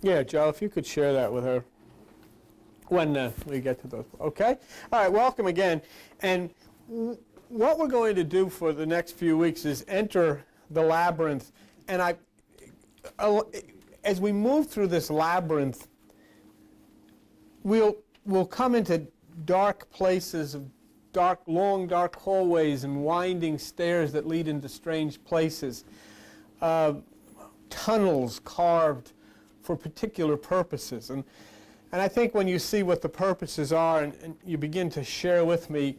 Yeah, Joe, if you could share that with her when we get to those. Okay? All right, welcome again. And what we're going to do for the next few weeks is enter the labyrinth. And as we move through this labyrinth, we'll come into dark places, long dark hallways and winding stairs that lead into strange places, tunnels carved for particular purposes. And I think when you see what the purposes are and you begin to share with me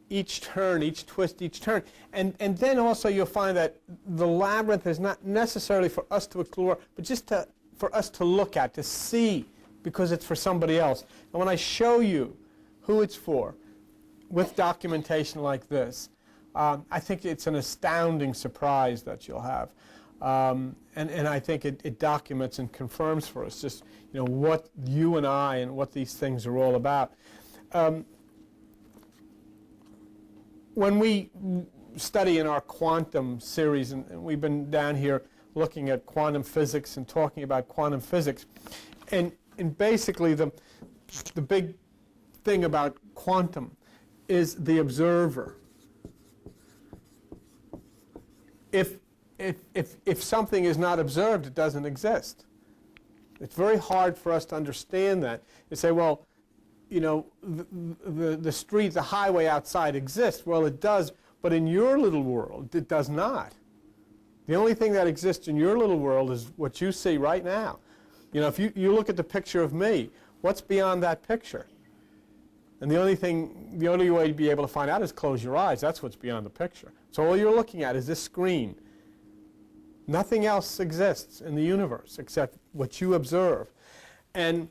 each turn, each twist, each turn, and then also you'll find that the labyrinth is not necessarily for us to explore, but just for us to look at, to see, because it's for somebody else. And when I show you who it's for, with documentation like this, I think it's an astounding surprise that you'll have. And I think it documents and confirms for us just what you and I and what these things are all about. When we study in our quantum series, and we've been down here looking at quantum physics and talking about quantum physics, and basically the big thing about quantum is the observer. If something is not observed, it doesn't exist. It's very hard for us to understand that. You say, well, the street, the highway outside exists. Well, it does, but in your little world, it does not. The only thing that exists in your little world is what you see right now. If you look at the picture of me, what's beyond that picture? And the only way to be able to find out is close your eyes. That's what's beyond the picture. So all you're looking at is this screen. Nothing else exists in the universe except what you observe. And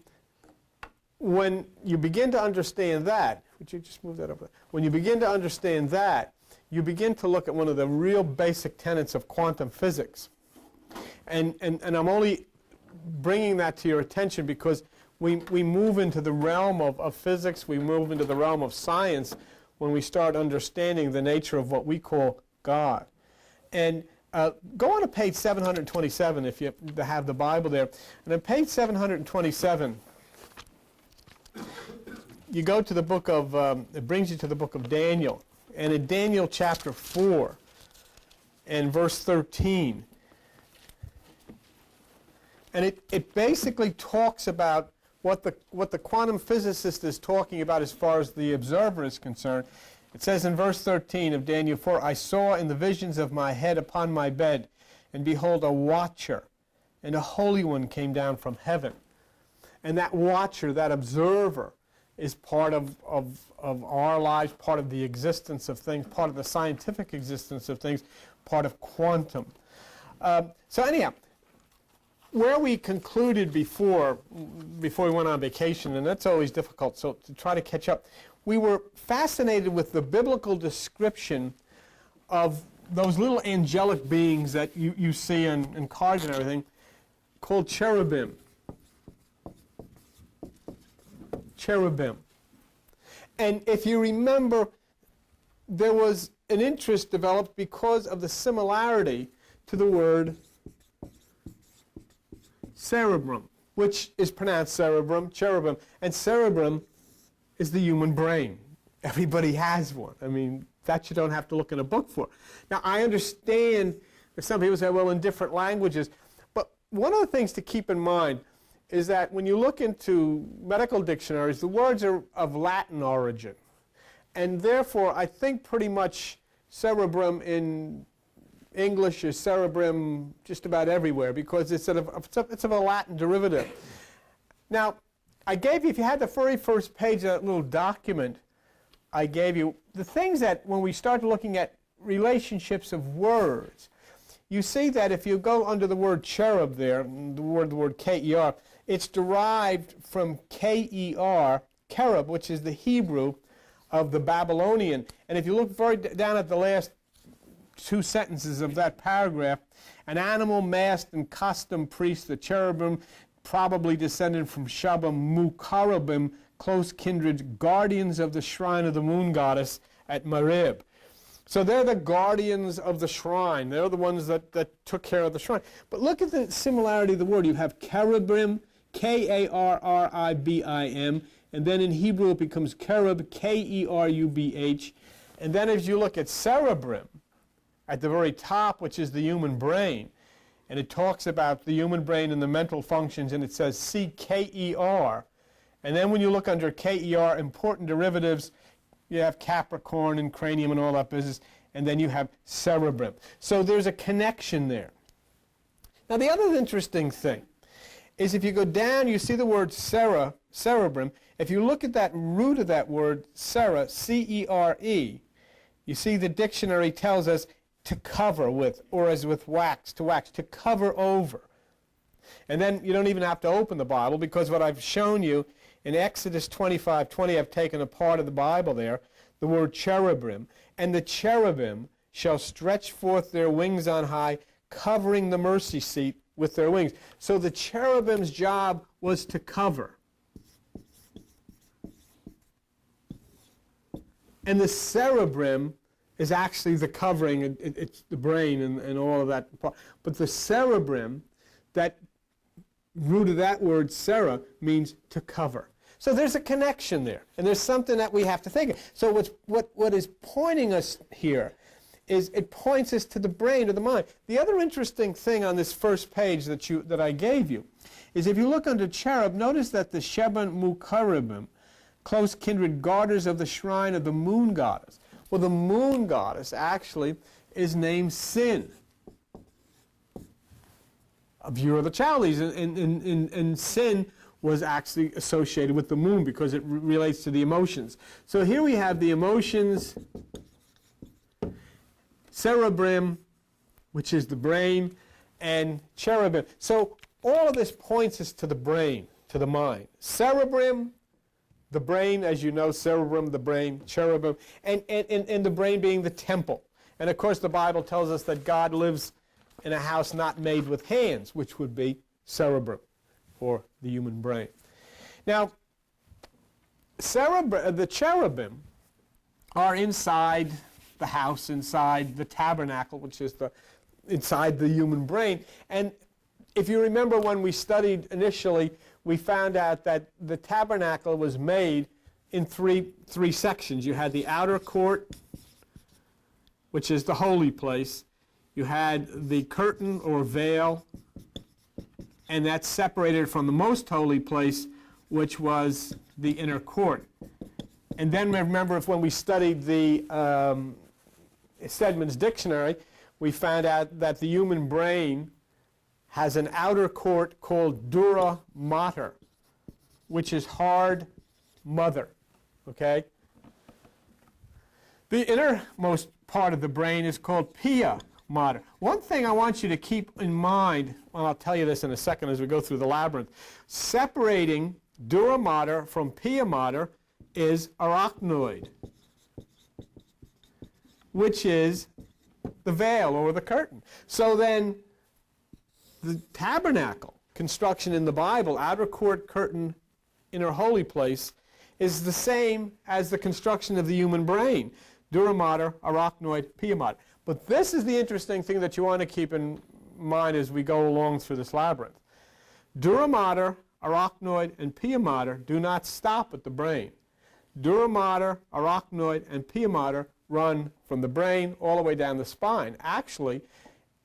when you begin to understand that, would you just move that over? When you begin to understand that, you begin to look at one of the real basic tenets of quantum physics. And I'm only bringing that to your attention because we move into the realm of physics, we move into the realm of science when we start understanding the nature of what we call God. And go on to page 727 if you have the Bible there. And on page 727, you go to the book of, it brings you to the book of Daniel. And in Daniel chapter 4 and verse 13, and it basically talks about what the quantum physicist is talking about as far as the observer is concerned. It says in verse 13 of Daniel 4, I saw in the visions of my head upon my bed, and behold, a watcher, and a holy one came down from heaven. And that watcher, that observer, is part of our lives, part of the existence of things, part of the scientific existence of things, part of quantum. So anyhow, where we concluded before we went on vacation, and that's always difficult, so to try to catch up, we were fascinated with the biblical description of those little angelic beings that you see in cards and everything, called cherubim. Cherubim. And if you remember, there was an interest developed because of the similarity to the word cerebrum, which is pronounced cerebrum, cherubim, and cerebrum is the human brain. Everybody has one. I mean, that you don't have to look in a book for. Now, I understand that some people say, well, in different languages, but one of the things to keep in mind is that when you look into medical dictionaries, the words are of Latin origin. And therefore, I think pretty much cerebrum in English is cerebrum just about everywhere because it's of a Latin derivative. Now, I gave you, if you had the very first page of that little document I gave you, the things that when we start looking at relationships of words, you see that if you go under the word cherub there, the word K-E-R, it's derived from K-E-R, cherub, which is the Hebrew of the Babylonian. And if you look very down at the last two sentences of that paragraph, an animal masked and costumed priest, the cherubim, probably descended from Shabam, Mukarabim, close kindred, guardians of the shrine of the moon goddess at Marib. So they're the guardians of the shrine. They're the ones that took care of the shrine. But look at the similarity of the word. You have cherubim, K-A-R-R-I-B-I-M, and then in Hebrew it becomes cherub, K-E-R-U-B-H. And then if you look at cerebrum, at the very top, which is the human brain, and it talks about the human brain and the mental functions, and it says C-K-E-R. And then when you look under K-E-R, important derivatives, you have Capricorn and cranium and all that business, and then you have cerebrum. So there's a connection there. Now the other interesting thing is if you go down, you see the word cerebrum. If you look at that root of that word, cere, C-E-R-E, you see the dictionary tells us to cover with, or as with wax, to cover over. And then you don't even have to open the Bible, because what I've shown you in Exodus 25:20, I've taken a part of the Bible there, the word cherubim. And the cherubim shall stretch forth their wings on high, covering the mercy seat with their wings. So the cherubim's job was to cover. And the cerebrum is actually the covering. It's the brain and all of that. But the cerebrum, that root of that word, cere, means to cover. So there's a connection there, and there's something that we have to think of. So what is pointing us here is it points us to the brain, to the mind. The other interesting thing on this first page that I gave you is if you look under cherub, notice that the Sheba Mukaribim, close kindred garters of the shrine of the moon goddess. Well, the moon goddess actually is named Sin, a view of the Chaldees, and Sin was actually associated with the moon because it relates to the emotions. So here we have the emotions, cerebrum, which is the brain, and cherubim. So all of this points us to the brain, to the mind. Cerebrum, the brain, as you know, cerebrum, the brain, cherubim, and the brain being the temple. And of course the Bible tells us that God lives in a house not made with hands, which would be cerebrum, or the human brain. Now, the cherubim are inside the house, inside the tabernacle, which is inside the human brain. And if you remember when we studied initially, we found out that the tabernacle was made in three sections. You had the outer court, which is the holy place. You had the curtain or veil, and that's separated from the most holy place, which was the inner court. And then remember, when we studied the Stedman's dictionary, we found out that the human brain has an outer court called dura mater, which is hard mother. Okay? The innermost part of the brain is called pia mater. One thing I want you to keep in mind, well, I'll tell you this in a second as we go through the labyrinth, separating dura mater from pia mater is arachnoid, which is the veil or the curtain. So then the tabernacle construction in the Bible, outer court, curtain, inner holy place, is the same as the construction of the human brain, dura mater, arachnoid, pia mater. But this is the interesting thing that you want to keep in mind as we go along through this labyrinth. Dura mater, arachnoid, and pia mater do not stop at the brain. Dura mater, arachnoid, and pia mater run from the brain all the way down the spine. Actually,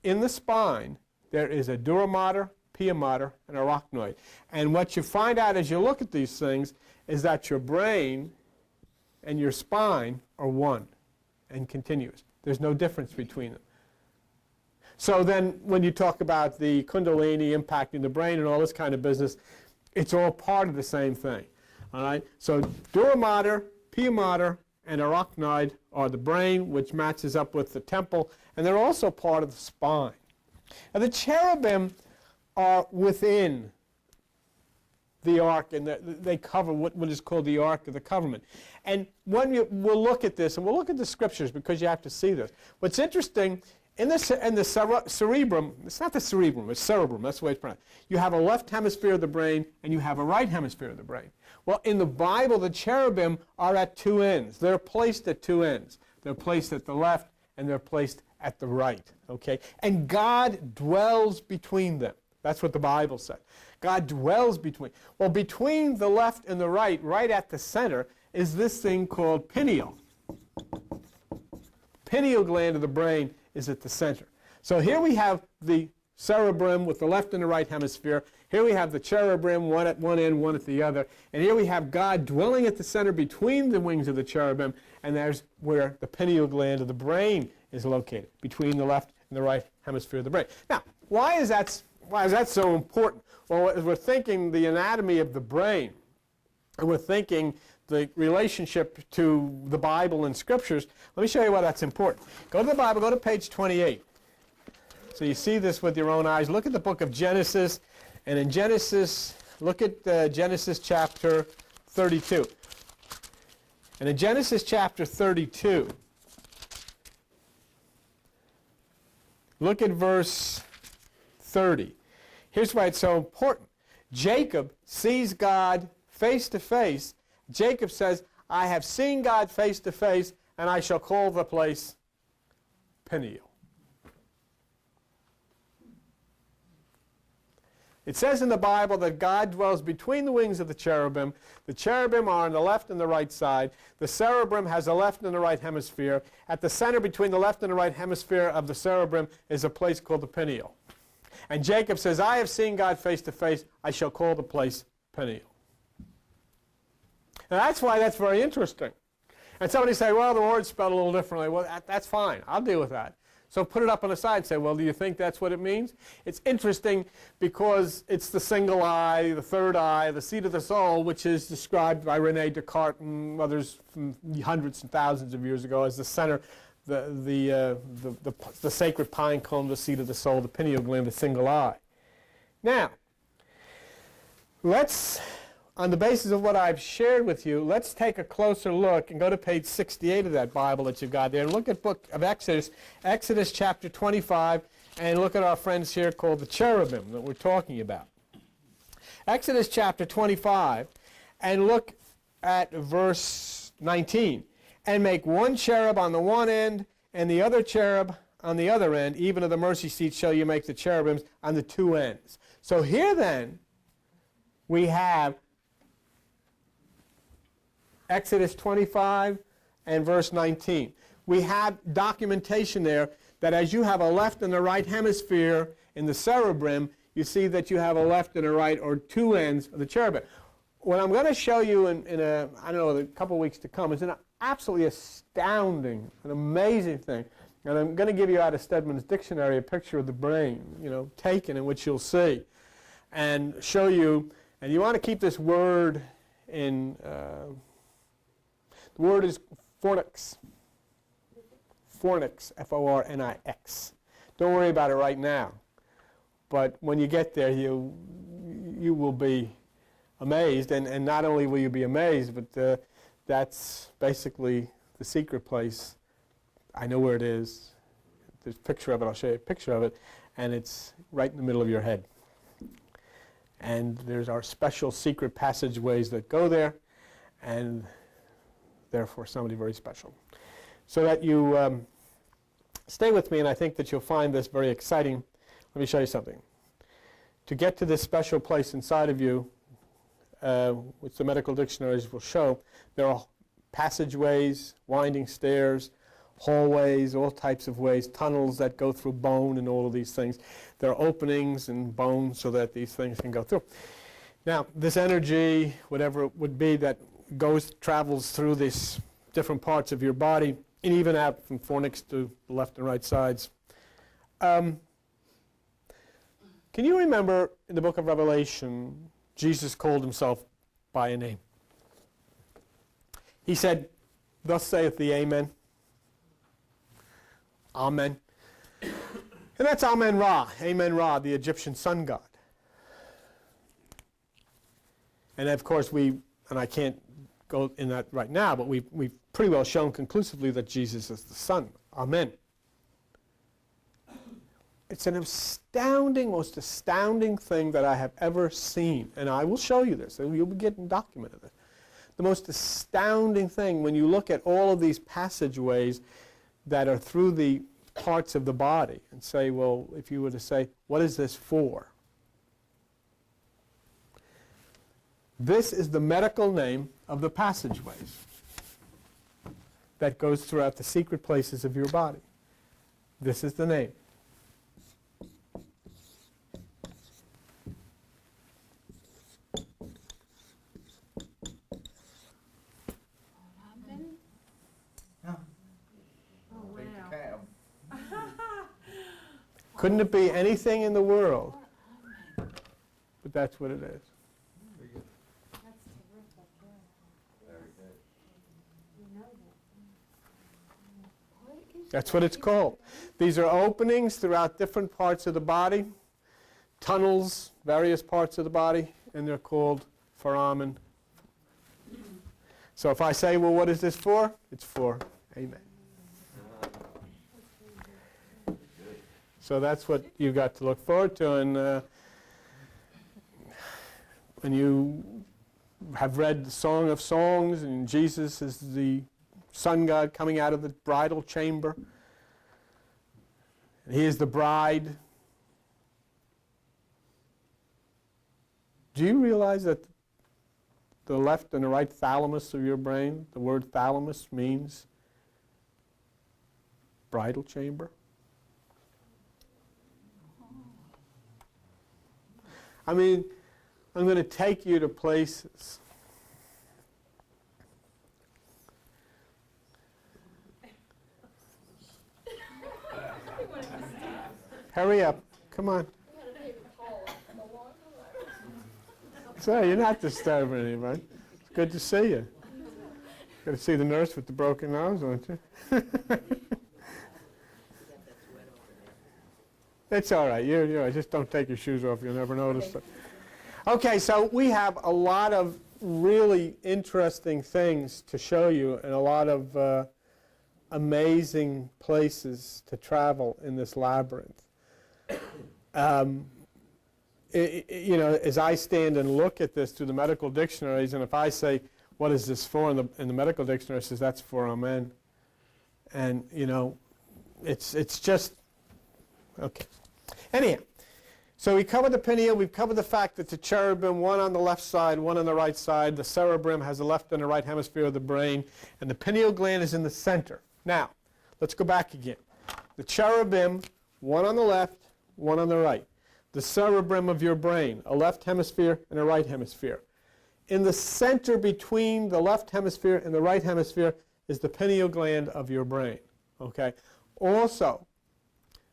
in the spine, there is a dura mater, pia mater, and arachnoid. And what you find out as you look at these things is that your brain and your spine are one and continuous. There's no difference between them. So then when you talk about the kundalini impacting the brain and all this kind of business, it's all part of the same thing. All right? So dura mater, pia mater, and arachnoid are the brain, which matches up with the temple, and they're also part of the spine. Now the cherubim are within the ark, and they cover what is called the Ark of the Covenant. And when we'll look at this, and we'll look at the scriptures because you have to see this. What's interesting, in the cerebrum, it's not the cerebrum, it's cerebrum, that's the way it's pronounced. You have a left hemisphere of the brain, and you have a right hemisphere of the brain. Well, in the Bible, the cherubim are at two ends. They're placed at two ends. They're placed at the left, and they're placed at the right. Okay? And God dwells between them. That's what the Bible said. God dwells between. Well, between the left and the right, right at the center, is this thing called pineal. Pineal gland of the brain is at the center. So here we have the cerebrum with the left and the right hemisphere. Here we have the cherubim, one at one end, one at the other. And here we have God dwelling at the center between the wings of the cherubim, and there's where the pineal gland of the brain is located, between the left and the right hemisphere of the brain. Now, why is that so important? Well, as we're thinking the anatomy of the brain, and we're thinking the relationship to the Bible and Scriptures, let me show you why that's important. Go to the Bible, go to page 28. So you see this with your own eyes. Look at the book of Genesis, and in Genesis, look at Genesis chapter 32. And in Genesis chapter 32, look at verse 30. Here's why it's so important. Jacob sees God face to face. Jacob says, I have seen God face to face, and I shall call the place Peniel. It says in the Bible that God dwells between the wings of the cherubim. The cherubim are on the left and the right side. The cerebrum has a left and the right hemisphere. At the center between the left and the right hemisphere of the cerebrum is a place called the pineal. And Jacob says, I have seen God face to face. I shall call the place Peniel. And that's why that's very interesting. And somebody say, well, the word's spelled a little differently. Well, that's fine. I'll deal with that. So put it up on the side and say, well, do you think that's what it means? It's interesting because it's the single eye, the third eye, the seat of the soul, which is described by René Descartes and others from hundreds and thousands of years ago as the center, the sacred pine cone, the seat of the soul, the pineal gland, the single eye. Now, let's, on the basis of what I've shared with you, let's take a closer look and go to page 68 of that Bible that you've got there and look at book of Exodus, Exodus chapter 25, and look at our friends here called the cherubim that we're talking about. Exodus chapter 25, and look at verse 19. And make one cherub on the one end, and the other cherub on the other end, even of the mercy seat shall you make the cherubims on the two ends. So here then, we have Exodus 25 and verse 19. We have documentation there that as you have a left and a right hemisphere in the cerebrum, you see that you have a left and a right, or two ends of the cherubim. What I'm going to show you in a couple of weeks to come is an absolutely astounding, an amazing thing. And I'm going to give you out of Stedman's dictionary a picture of the brain, taken, in which you'll see, and show you. And you want to keep this word in. The word is fornix. Fornix, F-O-R-N-I-X. Don't worry about it right now. But when you get there, you will be amazed. And not only will you be amazed, but that's basically the secret place. I know where it is. There's a picture of it. I'll show you a picture of it. And it's right in the middle of your head. And there's our special secret passageways that go there. And therefore somebody very special. So that you stay with me, and I think that you'll find this very exciting. Let me show you something. To get to this special place inside of you, which the medical dictionaries will show, there are passageways, winding stairs, hallways, all types of ways, tunnels that go through bone and all of these things. There are openings in bone so that these things can go through. Now, this energy, whatever it would be, that travels through these different parts of your body, and even out from fornix to the left and right sides. Can you remember in the book of Revelation, Jesus called himself by a name? He said, thus saith the Amen. Amen. And that's Amen Ra, the Egyptian sun god. And of course and I can't go in that right now, but we've pretty well shown conclusively that Jesus is the Son. Amen. It's an astounding, most astounding thing that I have ever seen. And I will show you this, and you'll be getting documented it. The most astounding thing when you look at all of these passageways that are through the parts of the body and say, well, if you were to say, what is this for? This is the medical name of the passageways that goes throughout the secret places of your body. This is the name. Couldn't it be anything in the world? But that's what it is. That's what it's called. These are openings throughout different parts of the body, tunnels, various parts of the body, and they're called foramen. So if I say, well, what is this for? It's for amen. So that's what you got to look forward to. And when you have read the Song of Songs, and Jesus is the sun god coming out of the bridal chamber, and he is the bride. Do you realize that the left and the right thalamus of your brain, the word thalamus means bridal chamber? I mean, I'm going to take you to places. Hurry up. Come on. So you're not disturbing anybody. It's good to see you. Got to see the nurse with the broken nose, aren't you? It's all right. You just don't take your shoes off. You'll never notice it. Okay, so we have a lot of really interesting things to show you and a lot of amazing places to travel in this labyrinth. You know, as I stand and look at this through the medical dictionaries, and if I say, what is this for? In the medical dictionary, it says that's for amen. And, you know, it's just, okay. Anyhow, so we covered the pineal, we've covered the fact that the cherubim, one on the left side, one on the right side, the cerebrum has the left and the right hemisphere of the brain, and the pineal gland is in the center. Now, let's go back again. The cherubim, one on the left, one on the right. The cerebrum of your brain, a left hemisphere and a right hemisphere. In the center between the left hemisphere and the right hemisphere is the pineal gland of your brain. Okay? Also,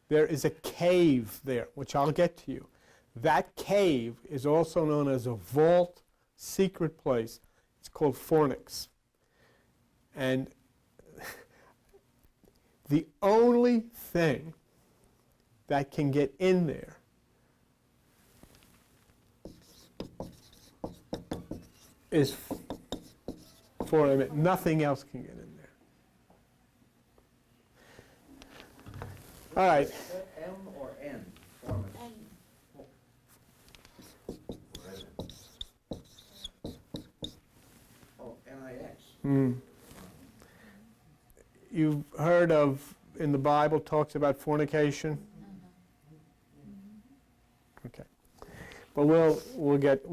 there is a cave there, which I'll get to you. That cave is also known as a vault, secret place. It's called fornix. And the only thing that can get in there is for a minute. Nothing else can get in there. All right. M or N? N. Oh, N-I-X. You've heard of, in the Bible, talks about fornication? Okay. But we'll get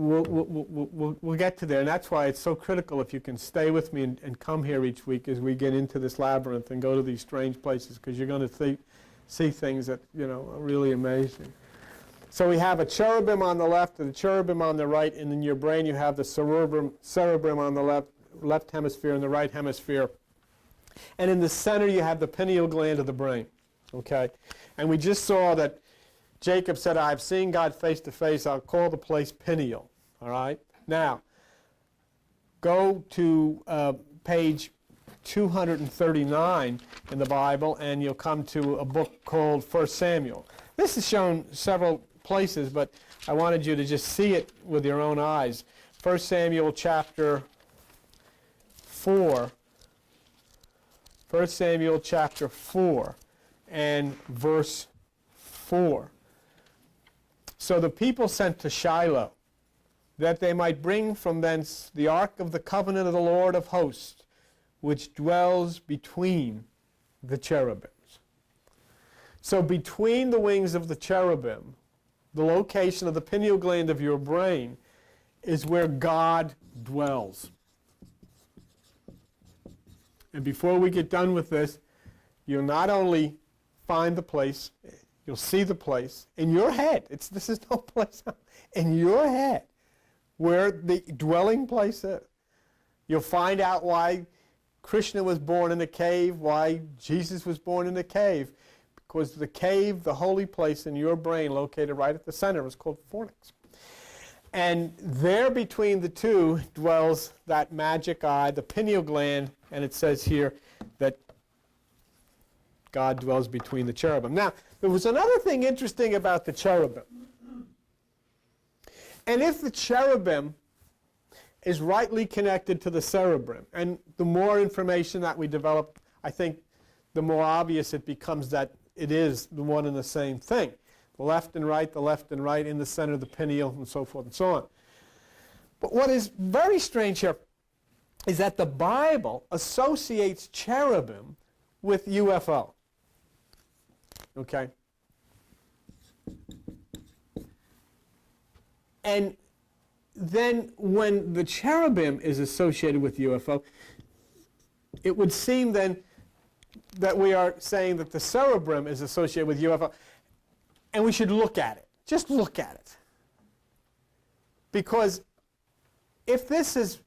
to there, and that's why it's so critical if you can stay with me and come here each week as we get into this labyrinth and go to these strange places, because you're going to see things that, you know, are really amazing. So we have a cherubim on the left and a cherubim on the right, and in your brain you have the cerebrum on the left hemisphere and the right hemisphere. And in the center you have the pineal gland of the brain. Okay? And we just saw that Jacob said, I've seen God face to face. I'll call the place pineal. All right? Now, go to page 239 in the Bible, and you'll come to a book called 1 Samuel. This is shown several places, but I wanted you to just see it with your own eyes. 1 Samuel chapter 4. 1 Samuel chapter 4 and verse 4. So the people sent to Shiloh, that they might bring from thence the ark of the covenant of the Lord of hosts, which dwells between the cherubims. So between the wings of the cherubim, the location of the pineal gland of your brain, is where God dwells. And before we get done with this, you'll not only find the place, you'll see the place in your head. This is no place in your head where the dwelling place is. You'll find out why Krishna was born in a cave, why Jesus was born in a cave. Because the cave, the holy place in your brain, located right at the center, is called fornix. And there between the two dwells that magic eye, the pineal gland, and it says here that God dwells between the cherubim. Now, there was another thing interesting about the cherubim. And if the cherubim is rightly connected to the cerebrum, and the more information that we develop, I think the more obvious it becomes that it is the one and the same thing. The left and right in the center of the pineal, and so forth and so on. But what is very strange here is that the Bible associates cherubim with UFO. Okay? And then when the cherubim is associated with UFO, it would seem then that we are saying that the cerebrum is associated with UFO. And we should look at it. Just look at it. Because if this is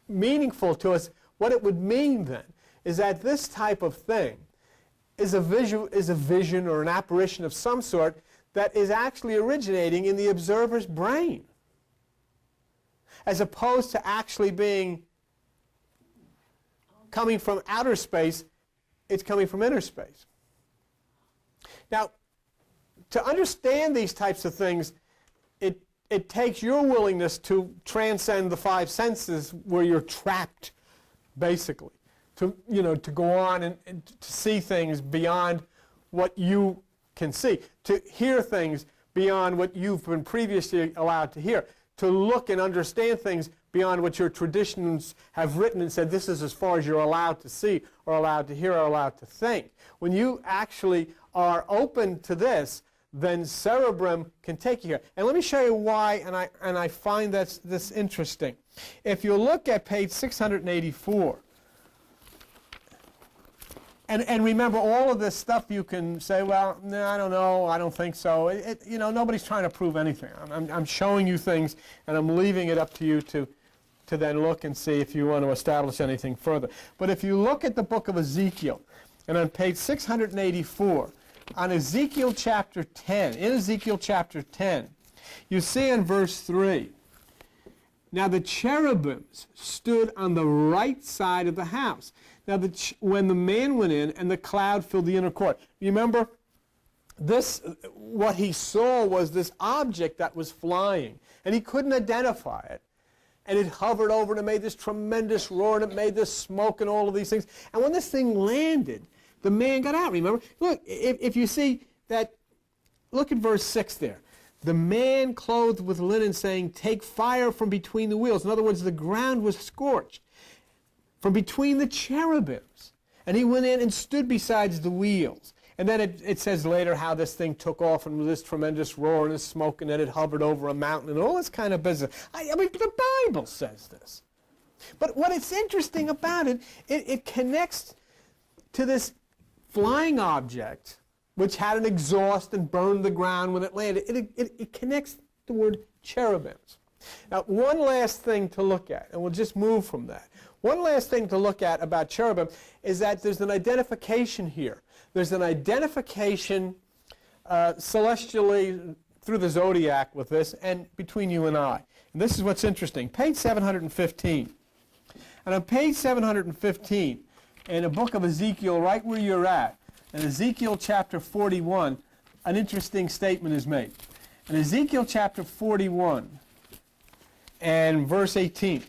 meaningful to us, what it would mean then is that this type of thing is a vision or an apparition of some sort that is actually originating in the observer's brain, as opposed to actually being coming from outer space. It's coming from inner space. Now, to understand these types of things, it takes your willingness to transcend the five senses where you're trapped, basically, to go on and to see things beyond what you can see, to hear things beyond what you've been previously allowed to hear, to look and understand things beyond what your traditions have written and said this is as far as you're allowed to see or allowed to hear or allowed to think. When you actually are open to this, then cerebrum can take you here. And let me show you why, and I find this interesting. If you look at page 684, and remember all of this stuff you can say, well, no, I don't know, I don't think so. Nobody's trying to prove anything. I'm showing you things, and I'm leaving it up to you to then look and see if you want to establish anything further. But if you look at the book of Ezekiel, and on page 684, on Ezekiel chapter 10, in Ezekiel chapter 10, you see in verse 3, now the cherubims stood on the right side of the house. Now, when the man went in and the cloud filled the inner court. You remember, what he saw was this object that was flying, and he couldn't identify it. And it hovered over and it made this tremendous roar, and it made this smoke and all of these things. And when this thing landed, the man got out, remember? Look, if you see that, look at verse 6 there. The man clothed with linen saying, take fire from between the wheels. In other words, the ground was scorched from between the cherubims. And he went in and stood beside the wheels. And then it says later how this thing took off and with this tremendous roar and this smoke, and then it hovered over a mountain and all this kind of business. I mean, the Bible says this. But what is interesting about it, it connects to this flying object, which had an exhaust and burned the ground when it landed. It connects the word cherubims. Now, one last thing to look at, and we'll just move from that. One last thing to look at about cherubim is that there's an identification here. There's an identification celestially through the zodiac with this and between you and I. And this is what's interesting. Page 715. And on page 715, in the book of Ezekiel, right where you're at, in Ezekiel chapter 41, an interesting statement is made. In Ezekiel chapter 41 and verse 18,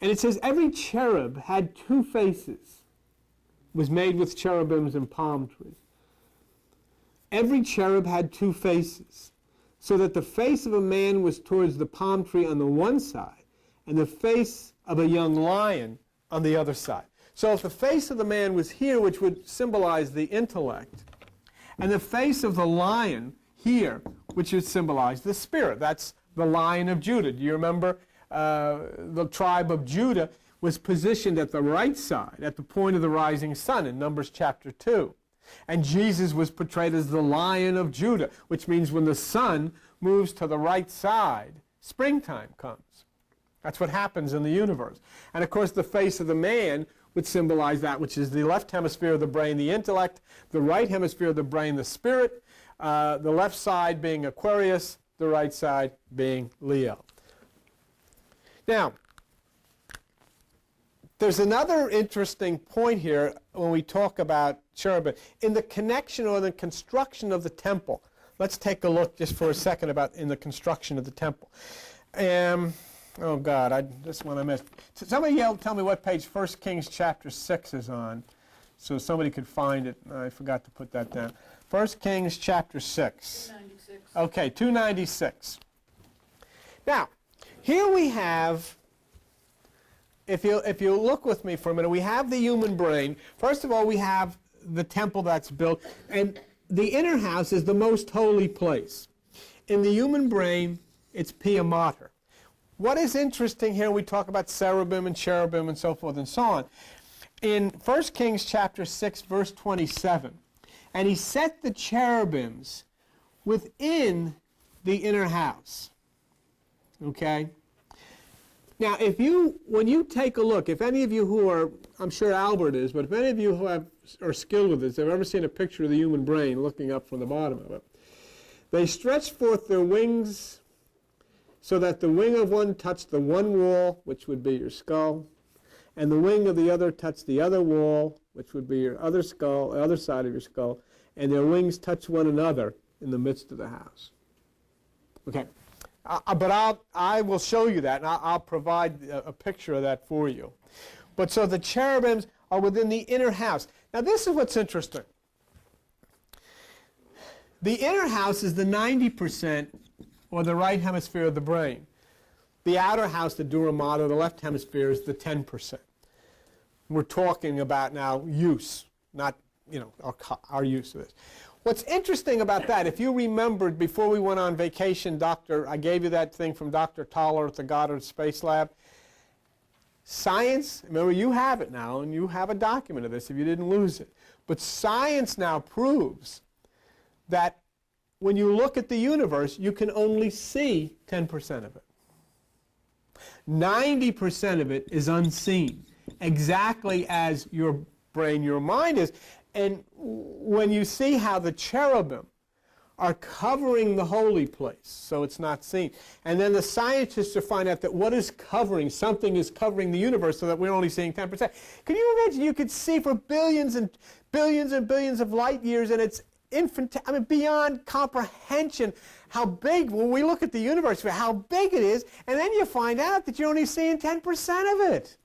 and it says, every cherub had two faces, was made with cherubims and palm trees. Every cherub had two faces, so that the face of a man was towards the palm tree on the one side, and the face of a young lion on the other side. So if the face of the man was here, which would symbolize the intellect, And the face of the lion here, which would symbolize the spirit. That's the Lion of Judah. Do you remember the tribe of Judah was positioned at the right side, at the point of the rising sun in Numbers chapter 2. And Jesus was portrayed as the Lion of Judah, which means when the sun moves to the right side, springtime comes. That's what happens in the universe. And of course, the face of the man would symbolize that, which is the left hemisphere of the brain, the intellect, the right hemisphere of the brain, the spirit, the left side being Aquarius, the right side being Leo. Now, there's another interesting point here when we talk about cherubim. In the connection or the construction of the temple, let's take a look just for a second about in the construction of the temple. Oh God, this one I missed. Somebody tell me what page 1 Kings chapter 6 is on, so somebody could find it. I forgot to put that down. 1 Kings chapter 6. 296. Okay, 296. Now, here we have, if you look with me for a minute, we have the human brain. First of all, we have the temple that's built, and the inner house is the most holy place. In the human brain, it's Pia Mater. What is interesting here, we talk about cherubim and cherubim and so forth and so on. In 1 Kings chapter 6, verse 27, and he set the cherubims within the inner house. Okay? Now, when you take a look, if any of you who are, I'm sure Albert is, but if any of you who are skilled with this, have ever seen a picture of the human brain looking up from the bottom of it, they stretched forth their wings so that the wing of one touched the one wall, which would be your skull, and the wing of the other touched the other wall, which would be your other skull, the other side of your skull, and their wings touched one another in the midst of the house. Okay, but I will show you that, and I'll provide a picture of that for you. But so the cherubims are within the inner house. Now this is what's interesting. The inner house is the 90%, or the right hemisphere of the brain. The outer house, the dura mater, the left hemisphere, is the 10%. We're talking about now use, not our use of this. What's interesting about that, if you remembered before we went on vacation, I gave you that thing from Dr. Toller at the Goddard Space Lab. Science, remember you have it now, and you have a document of this if you didn't lose it. But science now proves that when you look at the universe, you can only see 10% of it. 90% of it is unseen, exactly as your brain, your mind is. And when you see how the cherubim are covering the holy place, so it's not seen, and then the scientists are finding out that what is covering, something is covering the universe so that we're only seeing 10%. Can you imagine you could see for billions and billions and billions of light years, and it's beyond comprehension how big, when we look at the universe, how big it is, and then you find out that you're only seeing 10% of it.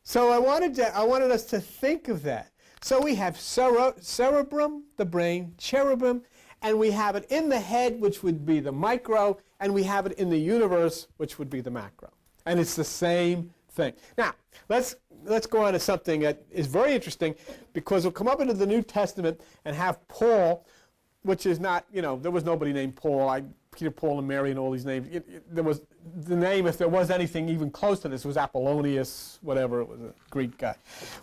So I wanted us to think of that. So we have cerebrum, the brain, cherubim, and we have it in the head, which would be the micro, and we have it in the universe, which would be the macro. And it's the same thing. Now, let's go on to something that is very interesting, because we'll come up into the New Testament and have Paul, which is not, there was nobody named Paul. Peter, Paul, and Mary, and all these names. There was the name, if there was anything even close to this, was Apollonius, whatever. It was a Greek guy.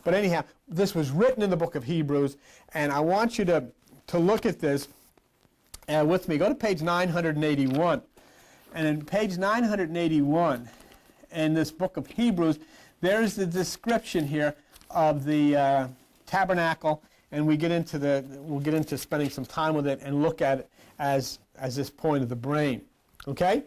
But anyhow, this was written in the book of Hebrews, and I want you to look at this with me. Go to page 981. And in page 981, in this book of Hebrews, there's the description here of the tabernacle, and we'll get into spending some time with it and look at it as this point of the brain, okay?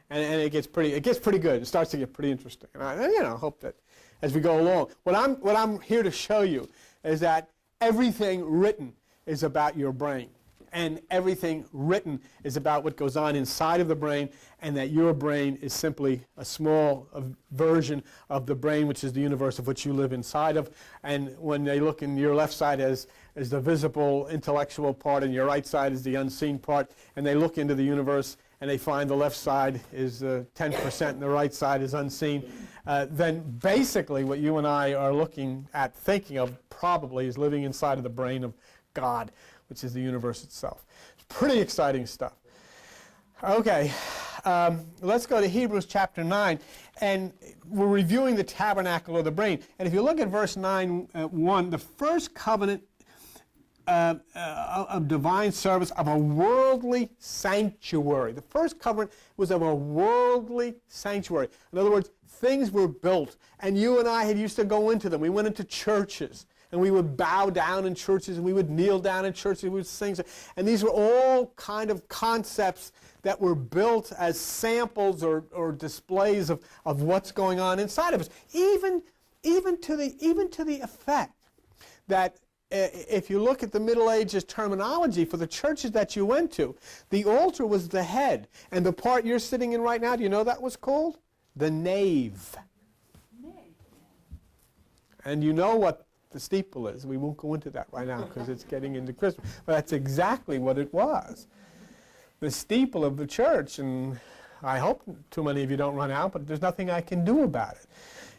And it gets pretty good. It starts to get pretty interesting, and I hope that as we go along, what I'm here to show you is that everything written is about your brain, and everything written is about what goes on inside of the brain, and that your brain is simply a small version of the brain, which is the universe of which you live inside of. And when they look in your left side as the visible intellectual part, and your right side is the unseen part, and they look into the universe and they find the left side is 10% and the right side is unseen, then basically what you and I are looking at, thinking of probably, is living inside of the brain of God, which is the universe itself. It's pretty exciting stuff. Okay, let's go to Hebrews chapter 9, and we're reviewing the tabernacle of the brain. And if you look at verse 9:1, the first covenant of divine service of a worldly sanctuary. The first covenant was of a worldly sanctuary. In other words, things were built, and you and I had used to go into them. We went into churches, and we would bow down in churches, and we would kneel down in churches, we would sing. And these were all kind of concepts that were built as samples or displays of what's going on inside of us. Even to the effect that if you look at the Middle Ages terminology for the churches that you went to, the altar was the head. And the part you're sitting in right now, do you know what that was called? The nave. And you know what the steeple is. We won't go into that right now because it's getting into Christmas. But that's exactly what it was. The steeple of the church. And I hope too many of you don't run out, but there's nothing I can do about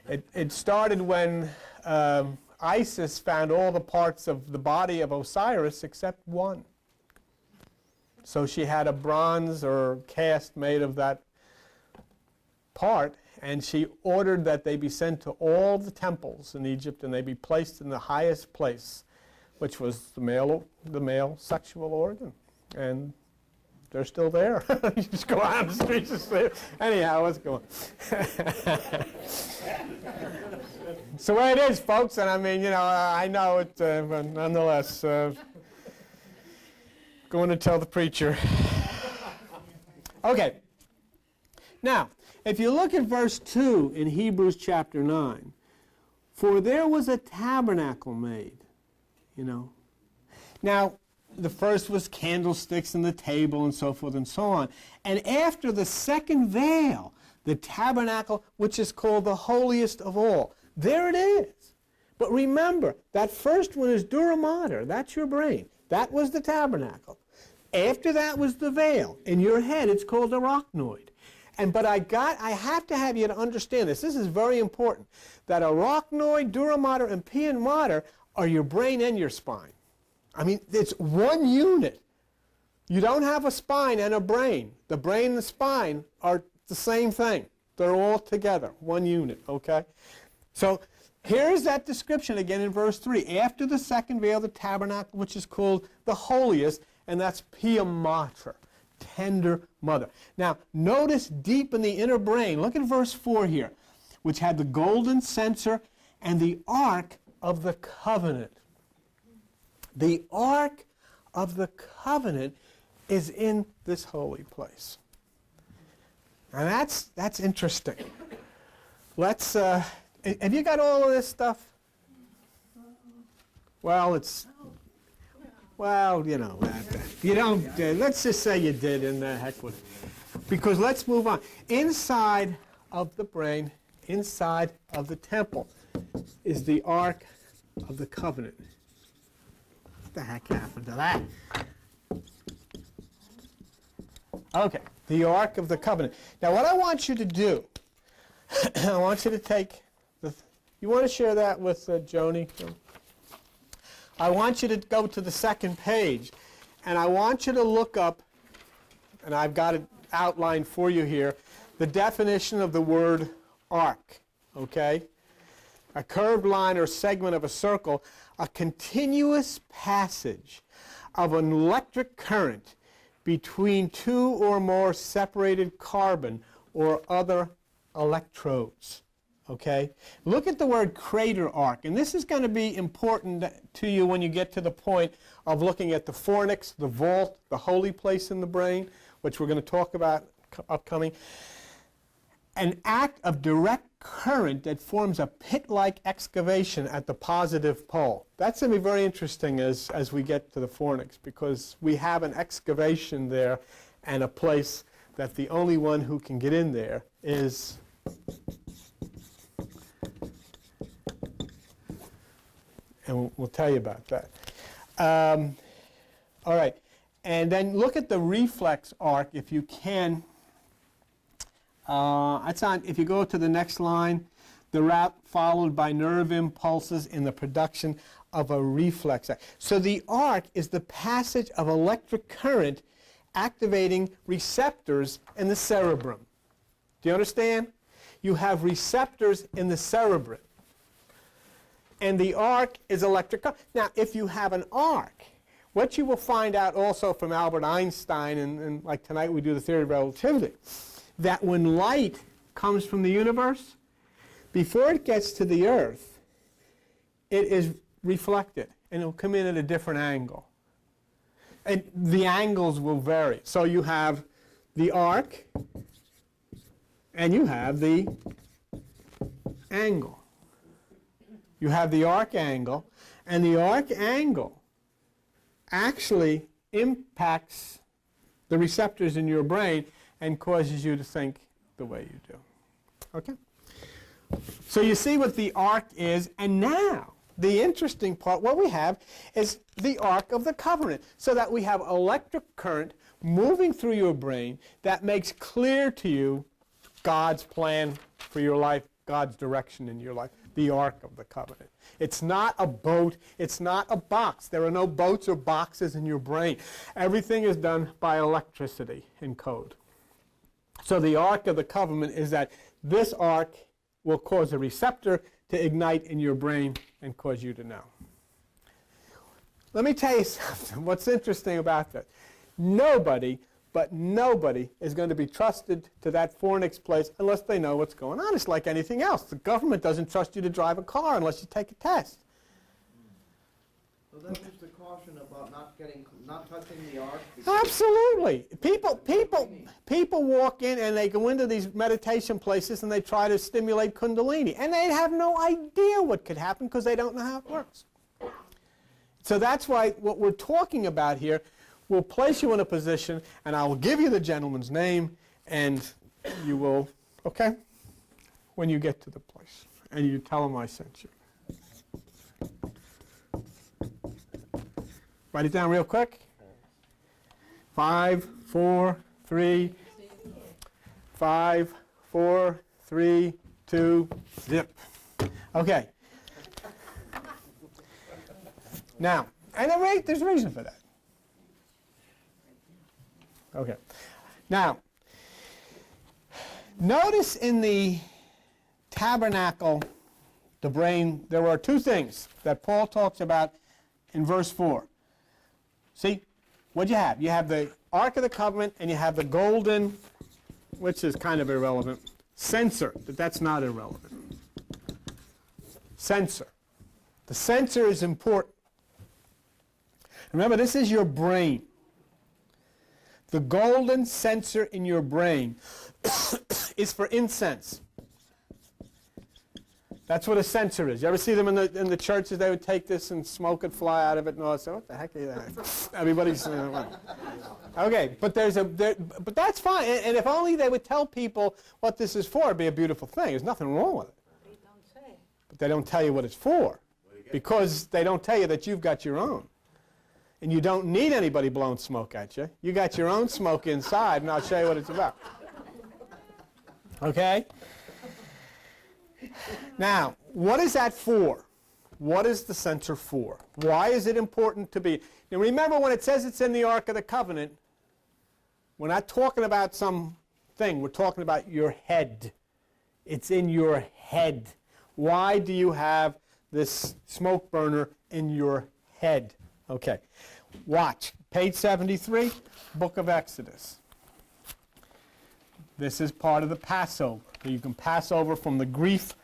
it. It started when Isis found all the parts of the body of Osiris except one. So she had a bronze or cast made of that part, and she ordered that they be sent to all the temples in Egypt and they be placed in the highest place, which was the male sexual organ. And they're still there. You just go out on the streets and say, anyhow, let's go on. It's the way it is, folks, and I mean, you know, I know it, but nonetheless, going to tell the preacher. Okay. Now, if you look at verse 2 in Hebrews chapter 9, for there was a tabernacle made, you know. Now, the first was candlesticks and the table and so forth and so on. And after the second veil, the tabernacle, which is called the holiest of all. There it is. But remember, that first one is dura mater. That's your brain. That was the tabernacle. After that was the veil. In your head, it's called arachnoid. But I have to have you to understand this. This is very important. That arachnoid, dura mater, and pineal mater are your brain and your spine. I mean, it's one unit. You don't have a spine and a brain. The brain and the spine are the same thing. They're all together, one unit, okay? So here's that description again in verse 3. After the second veil, the tabernacle, which is called the holiest, and that's pineal mater, tender mother. Now, notice deep in the inner brain, look at verse 4 here, which had the golden censer and the ark of the covenant. The ark of the covenant is in this holy place. Now that's interesting. Let's, have you got all of this stuff? Well, you know, you don't, let's just say you did, and the heck with it. Because let's move on. Inside of the brain, inside of the temple, is the ark of the covenant. What the heck happened to that? Okay, the ark of the covenant. Now, what I want you to do, I want you to take you want to share that with Joni? I want you to go to the second page, and I want you to look up, and I've got it outlined for you here, the definition of the word arc, okay? A curved line or segment of a circle, a continuous passage of an electric current between two or more separated carbon or other electrodes. Okay? Look at the word crater arc, and this is going to be important to you when you get to the point of looking at the fornix, the vault, the holy place in the brain, which we're going to talk about upcoming. An act of direct current that forms a pit-like excavation at the positive pole. That's going to be very interesting as we get to the fornix, because we have an excavation there and a place that the only one who can get in there is and we'll tell you about that. All right. And then look at the reflex arc if you can. If you go to the next line, the route followed by nerve impulses in the production of a reflex arc. So the arc is the passage of electric current activating receptors in the cerebrum. Do you understand? You have receptors in the cerebrum. And the arc is electric current. Now, if you have an arc, what you will find out also from Albert Einstein, and like tonight we do the theory of relativity, that when light comes from the universe, before it gets to the Earth, it is reflected, and it will come in at a different angle. And the angles will vary. So you have the arc, and you have the angle. You have the arc angle, and the arc angle actually impacts the receptors in your brain and causes you to think the way you do. Okay? So you see what the arc is, and now the interesting part, what we have is the arc of the covenant, so that we have electric current moving through your brain that makes clear to you God's plan for your life, God's direction in your life, the arc of the covenant. It's not a boat, it's not a box. There are no boats or boxes in your brain. Everything is done by electricity in code. So the arc of the covenant is that this arc will cause a receptor to ignite in your brain and cause you to know. Let me tell you something. What's interesting about that? Nobody is going to be trusted to that fornix place unless they know what's going on. It's like anything else. The government doesn't trust you to drive a car unless you take a test. So that's just a caution about not touching the ark. Absolutely. People walk in and they go into these meditation places and they try to stimulate Kundalini. And they have no idea what could happen because they don't know how it works. So that's why what we're talking about here will place you in a position, and I will give you the gentleman's name, and you will, okay, when you get to the place. And you tell him I sent you. Write it down real quick. 5, 4, 3, 5, 4, 3, 2, zip. Okay. Now, and there's a reason for that. Okay. Now, notice in the tabernacle, the brain, there are two things that Paul talks about in verse 4. See, what do you have? You have the Ark of the Covenant, and you have the golden, which is kind of irrelevant, censer, but that's not irrelevant. Censer. The censer is important. Remember, this is your brain. The golden censer in your brain is for incense. That's what a censer is. You ever see them in the churches? They would take this and smoke it, fly out of it, and all that. So what the heck is that? Everybody's okay, but but that's fine. And if only they would tell people what this is for, it'd be a beautiful thing. There's nothing wrong with it. They don't say. But they don't tell you what it's for, because they don't tell you that you've got your own. And you don't need anybody blowing smoke at you. You got your own smoke inside, and I'll show you what it's about. Okay? Now, what is that for? What is the censer for? Why is it important to be? Now remember, when it says it's in the Ark of the Covenant, we're not talking about some thing. We're talking about your head. It's in your head. Why do you have this smoke burner in your head? Okay. Watch. Page 73, Book of Exodus. This is part of the Passover. You can pass over from the grief,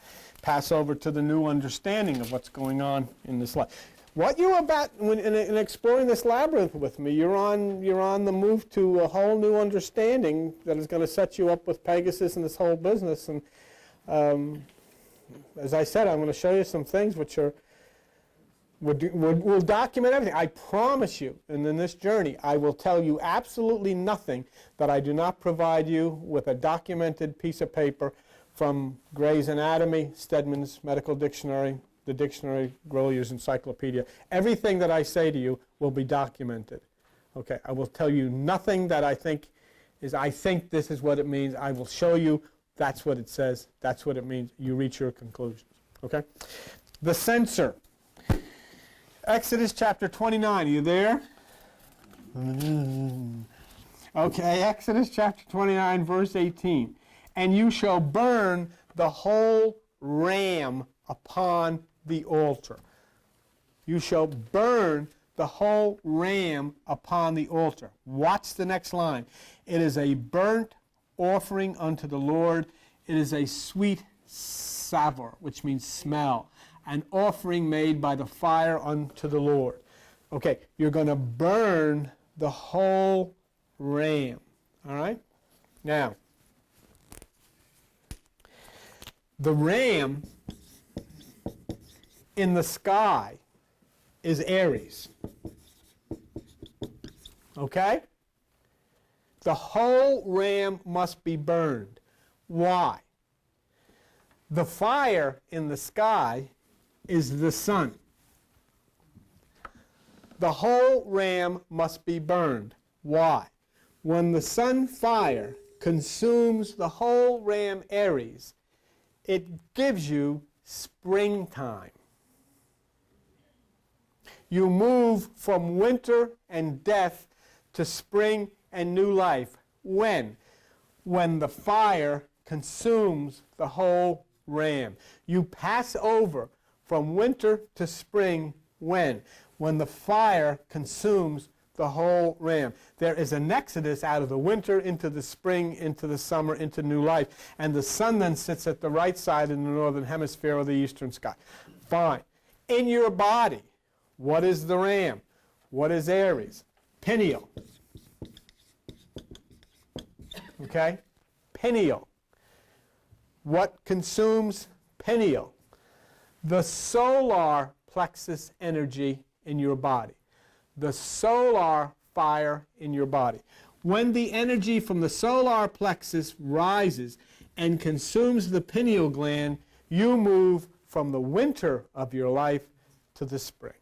pass over to the new understanding of what's going on in this life. What you're about in exploring this labyrinth with me, you're on the move to a whole new understanding that is going to set you up with Pegasus and this whole business. And as I said, I'm going to show you some things which are we'll document everything. I promise you, and in this journey, I will tell you absolutely nothing that I do not provide you with a documented piece of paper from Gray's Anatomy, Stedman's Medical Dictionary, the dictionary, Grolier's Encyclopedia. Everything that I say to you will be documented. Okay, I will tell you nothing that I think this is what it means. I will show you that's what it says, that's what it means. You reach your conclusions. Okay? The censer. Exodus chapter 29. Are you there? Okay, Exodus chapter 29, verse 18. And you shall burn the whole ram upon the altar. You shall burn the whole ram upon the altar. Watch the next line. It is a burnt offering unto the Lord. It is a sweet savor, which means smell, an offering made by the fire unto the Lord. Okay, you're going to burn the whole ram. All right? Now, the ram in the sky is Aries. Okay? The whole ram must be burned. Why? The fire in the sky is the sun. The whole ram must be burned. Why? When the sun fire consumes the whole ram Aries, it gives you springtime. You move from winter and death to spring and new life. When? When the fire consumes the whole ram. You pass over from winter to spring. When? When the fire consumes the whole ram. There is an exodus out of the winter into the spring, into the summer, into new life. And the sun then sits at the right side in the northern hemisphere of the eastern sky. Fine. In your body, what is the ram? What is Aries? Pineal. Okay? Pineal. What consumes pineal? The solar plexus energy in your body. The solar fire in your body. When the energy from the solar plexus rises and consumes the pineal gland, you move from the winter of your life to the spring.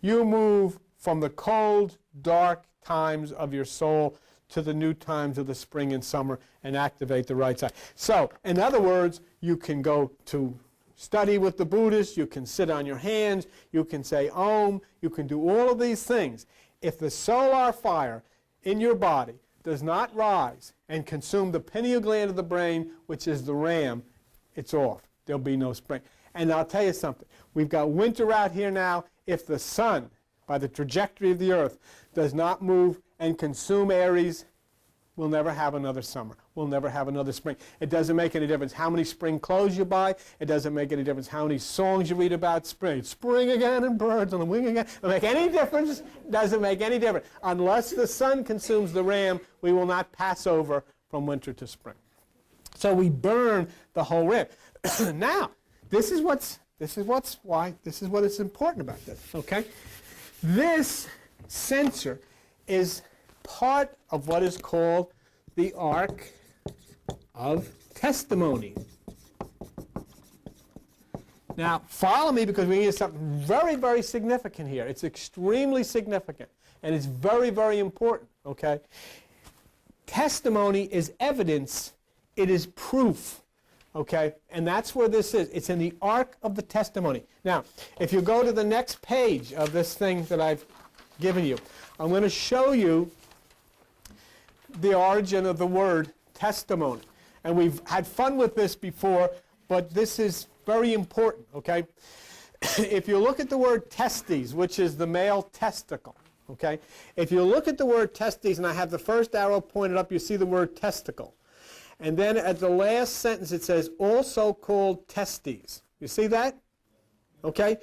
You move from the cold, dark times of your soul to the new times of the spring and summer and activate the right side. So, in other words, you can go to study with the Buddhists, you can sit on your hands, you can say Om, you can do all of these things. If the solar fire in your body does not rise and consume the pineal gland of the brain, which is the ram, it's off. There'll be no spring. And I'll tell you something. We've got winter out here now. If the sun, by the trajectory of the earth, does not move and consume Aries, we'll never have another summer. We'll never have another spring. It doesn't make any difference how many spring clothes you buy. It doesn't make any difference how many songs you read about spring. Spring again and birds on the wing again. Doesn't make any difference. Doesn't make any difference. Unless the sun consumes the ram, we will not pass over from winter to spring. So we burn the whole ram. Now, this is what is important about this. Okay, this censer is part of what is called the Ark of Testimony. Now, follow me because we need something very, very significant here. It's extremely significant, and it's very, very important, okay? Testimony is evidence. It is proof, okay? And that's where this is. It's in the Ark of the Testimony. Now, if you go to the next page of this thing that I've given you, I'm going to show you the origin of the word testimony. And we've had fun with this before, but this is very important, okay? If you look at the word testes, which is the male testicle, okay? If you look at the word testes, and I have the first arrow pointed up, you see the word testicle. And then at the last sentence it says, also called testes. You see that? Okay?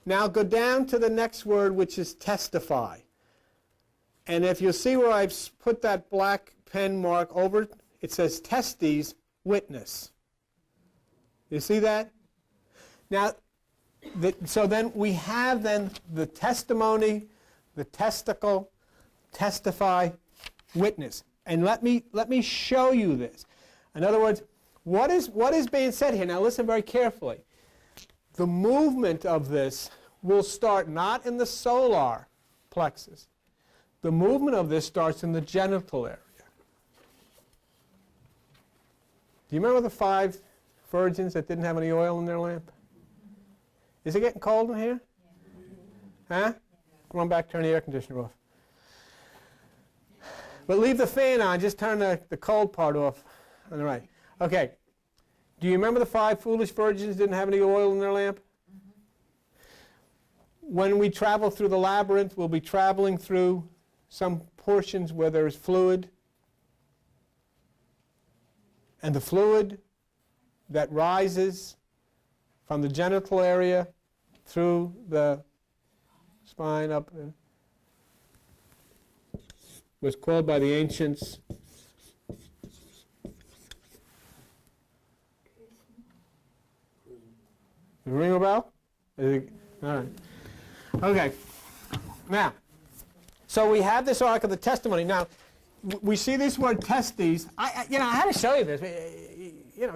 Now go down to the next word, which is testify. And if you see where I've put that black pen mark over, it says testes, witness. You see that? Now, so then we have then the testimony, the testicle, testify, witness. And let me show you this. In other words, what is being said here? Now listen very carefully. The movement of this will start not in the solar plexus. the movement of this starts in the genital area. Do you remember the 5 virgins that didn't have any oil in their lamp? Is it getting cold in here? Huh? Come on back, turn the air conditioner off. But leave the fan on, just turn the cold part off on the right. Okay. Do you remember the 5 foolish virgins didn't have any oil in their lamp? When we travel through the labyrinth, we'll be traveling through some portions where there is fluid. And the fluid that rises from the genital area through the spine up was called by the ancients ring a bell? All right. Okay. Now, so we have this ark of the testimony. Now, we see this word testes. I had to show you this.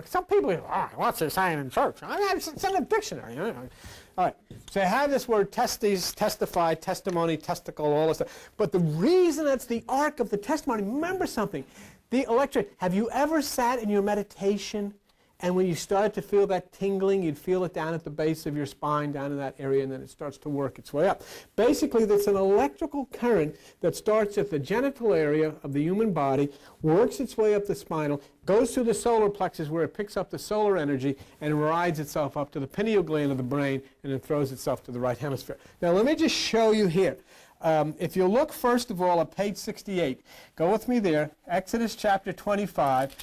Some people, what's it saying in church? It's in the dictionary. All right. So I have this word testes, testify, testimony, testicle, all this stuff. But the reason it's the ark of the testimony, remember something. Have you ever sat in your meditation and when you started to feel that tingling, you'd feel it down at the base of your spine, down in that area, and then it starts to work its way up. Basically, that's an electrical current that starts at the genital area of the human body, works its way up the spinal, goes through the solar plexus where it picks up the solar energy and rides itself up to the pineal gland of the brain, and then throws itself to the right hemisphere. Now, let me just show you here. If you look, first of all, at page 68, go with me there, Exodus chapter 25,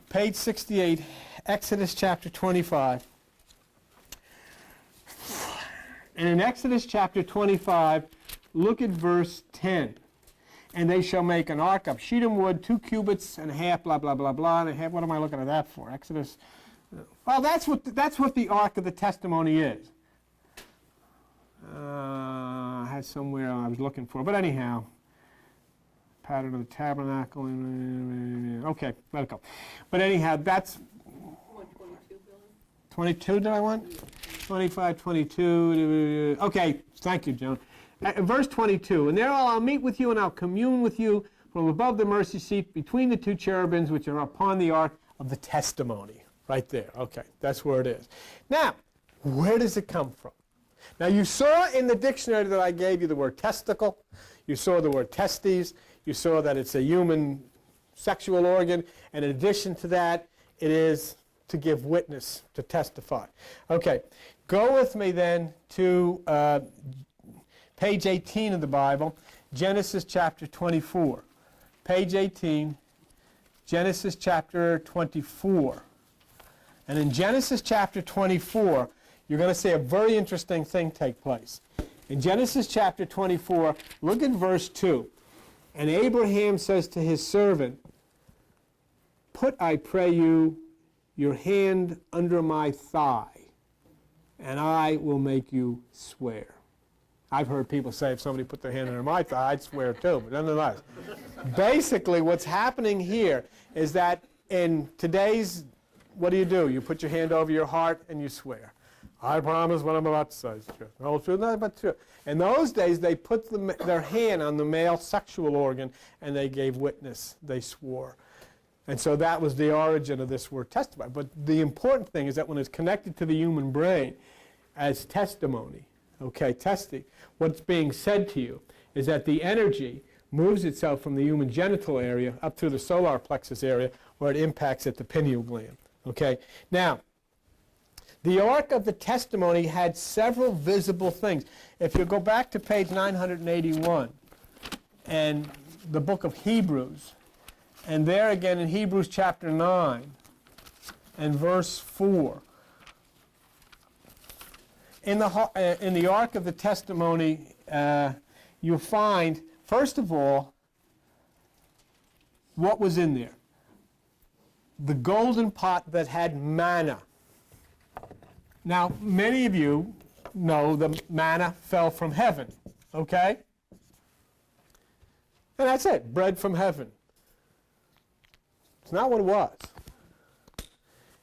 page 68, Exodus chapter 25. And in Exodus chapter 25, look at verse 10. And they shall make an ark of shittim wood, 2 cubits and a half, blah, blah, blah, blah, and a half. What am I looking at that for? Exodus. Well, that's what the ark of the testimony is. I had somewhere I was looking for, but anyhow. Pattern of the tabernacle. Okay, let it go. But anyhow, that's 22, did I want? 25, 22. Okay, thank you, Joan. Verse 22, and there I'll meet with you and I'll commune with you from above the mercy seat between the 2 cherubims which are upon the ark of the testimony. Right there. Okay, that's where it is. Now, where does it come from? Now, you saw in the dictionary that I gave you the word testicle. You saw the word testes. You saw that it's a human sexual organ. And in addition to that, it is to give witness, to testify. Okay, go with me then to page 18 of the Bible, Genesis chapter 24. Page 18, Genesis chapter 24. And in Genesis chapter 24, you're going to see a very interesting thing take place. In Genesis chapter 24, look at verse 2. And Abraham says to his servant, "Put, I pray you, your hand under my thigh, and I will make you swear." I've heard people say if somebody put their hand under my thigh, I'd swear too, but nonetheless. Basically, what's happening here is that in today's, what do? You put your hand over your heart and you swear. I promise what I'm about to say is true. The whole truth, nothing but true. In those days, they put their hand on the male sexual organ and they gave witness. They swore. And so that was the origin of this word testify. But the important thing is that when it's connected to the human brain as testimony, okay, testing, what's being said to you is that the energy moves itself from the human genital area up through the solar plexus area where it impacts at the pineal gland. Okay? Now, the Ark of the Testimony had several visible things. If you go back to page 981 and the book of Hebrews, and there again in Hebrews chapter 9 and verse 4, in the Ark of the Testimony, you'll find, first of all, what was in there. The golden pot that had manna. Now, many of you know the manna fell from heaven, okay? And that's it, bread from heaven. It's not what it was.